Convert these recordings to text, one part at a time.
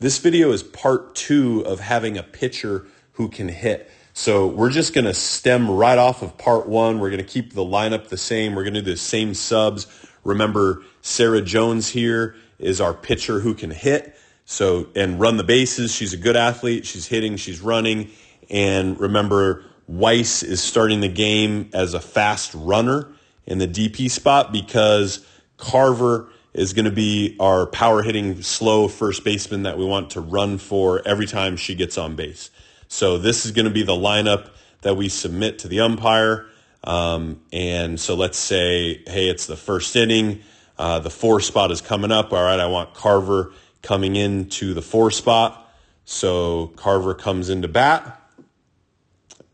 This video is part 2 of having a pitcher who can hit. So we're just going to stem right off of part 1. We're going to keep the lineup the same. We're going to do the same subs. Remember, Sarah Jones here is our pitcher who can hit and run the bases. She's a good athlete. She's hitting, she's running. And remember, Weiss is starting the game as a fast runner in the DP spot because Carver is going to be our power hitting slow first baseman that we want to run for every time she gets on base. So this is going to be the lineup that we submit to the umpire. And so let's say, hey, it's the first inning. The 4 spot is coming up. All right, I want Carver coming into the 4 spot. So Carver comes into bat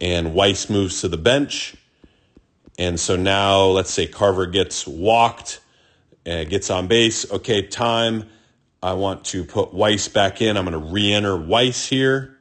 and Weiss moves to the bench. And so now let's say Carver gets walked and gets on base. Okay, time. I want to put Weiss back in. I'm going to re-enter Weiss here.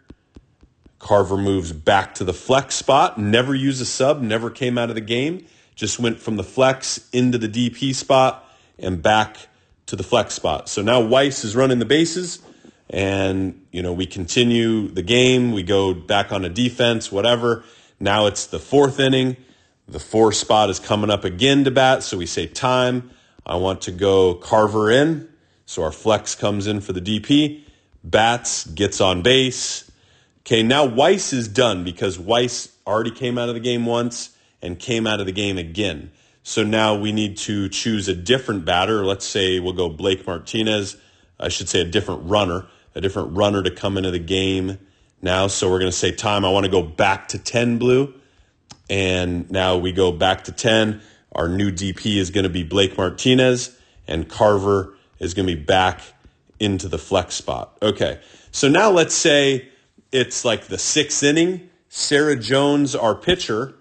Carver moves back to the flex spot. Never used a sub, never came out of the game. Just went from the flex into the DP spot and back to the flex spot. So now Weiss is running the bases and, we continue the game. We go back on a defense, whatever. Now it's the 4th inning. The 4 spot is coming up again to bat. So we say time. I want to go Carver in. So our flex comes in for the DP. Bats, gets on base. Okay, now Weiss is done because Weiss already came out of the game once and came out of the game again. So now we need to choose a different batter. Let's say we'll go Blake Martinez. I should say a different runner to come into the game now. So we're going to say time. I want to go back to 10 blue. And now we go back to 10. Our new DP is going to be Blake Martinez, and Carver is going to be back into the flex spot. Okay, so now let's say it's like the 6th inning. Sarah Jones, our pitcher,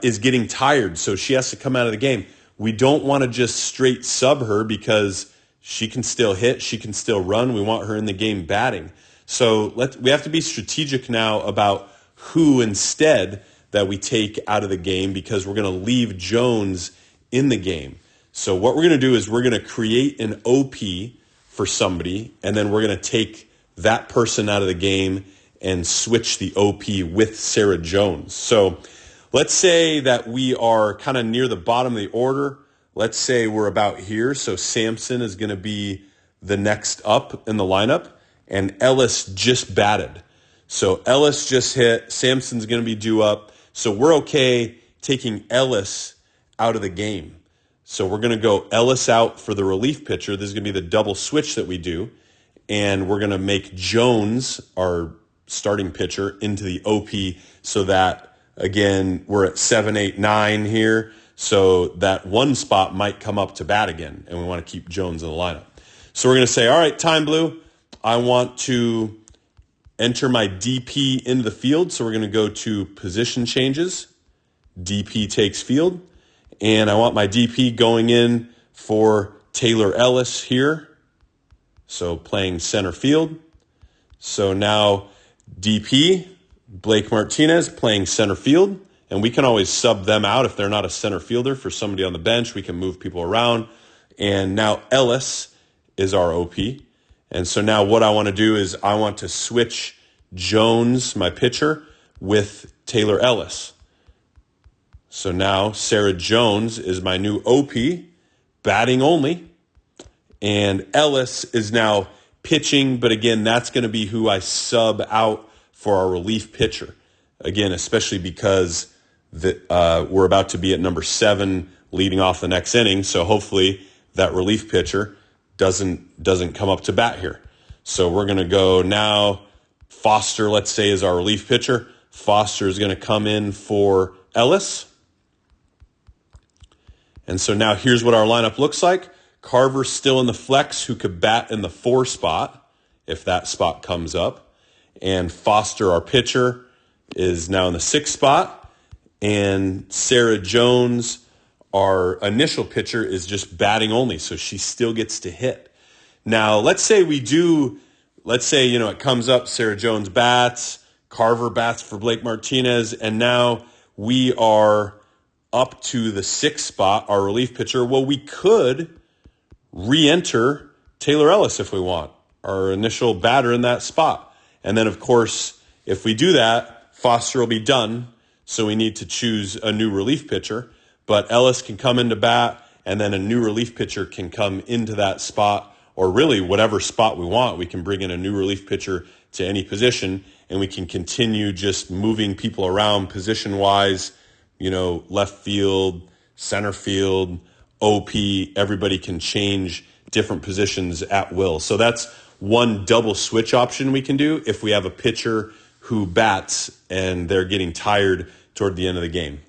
is getting tired, so she has to come out of the game. We don't want to just straight sub her because she can still hit, she can still run. We want her in the game batting. So we have to be strategic now about who instead that we take out of the game because we're going to leave Jones in the game. So what we're going to do is we're going to create an OP for somebody, and then we're going to take that person out of the game and switch the OP with Sarah Jones. So let's say that we are kind of near the bottom of the order. Let's say we're about here. So Sampson is going to be the next up in the lineup, and Ellis just batted. So Ellis just hit. Sampson's going to be due up. So we're okay taking Ellis out of the game. So we're going to go Ellis out for the relief pitcher. This is going to be the double switch that we do. And we're going to make Jones, our starting pitcher, into the OP so that, again, we're at 7, 8, 9 here. So that 1 spot might come up to bat again, and we want to keep Jones in the lineup. So we're going to say, all right, time blue, I want to enter my DP into the field. So we're going to go to position changes. DP takes field. And I want my DP going in for Taylor Ellis here. So playing center field. So now DP, Blake Martinez playing center field. And we can always sub them out if they're not a center fielder for somebody on the bench. We can move people around. And now Ellis is our OP. And so now what I want to do is I want to switch Jones, my pitcher, with Taylor Ellis. So now Sarah Jones is my new OP, batting only. And Ellis is now pitching, but again, that's going to be who I sub out for our relief pitcher. Again, especially because we're about to be at number 7 leading off the next inning. So hopefully that relief pitcher doesn't come up to bat here. So we're going to go now. Foster, let's say, is our relief pitcher. Foster is going to come in for Ellis. And so now here's what our lineup looks like. Carver's still in the flex, who could bat in the 4 spot if that spot comes up. And Foster, our pitcher, is now in the 6 spot. And Sarah Jones, our initial pitcher, is just batting only, so she still gets to hit. Now, let's say it comes up, Sarah Jones bats, Carver bats for Blake Martinez, and now we are up to the 6th spot, our relief pitcher. Well, we could re-enter Taylor Ellis if we want. our initial batter in that spot. And then, of course, if we do that, Foster will be done. So we need to choose a new relief pitcher. But Ellis can come into bat, and then a new relief pitcher can come into that spot, or really whatever spot we want. We can bring in a new relief pitcher to any position, and we can continue just moving people around position-wise, left field, center field, OP. Everybody can change different positions at will. So that's one double switch option we can do if we have a pitcher who bats and they're getting tired toward the end of the game.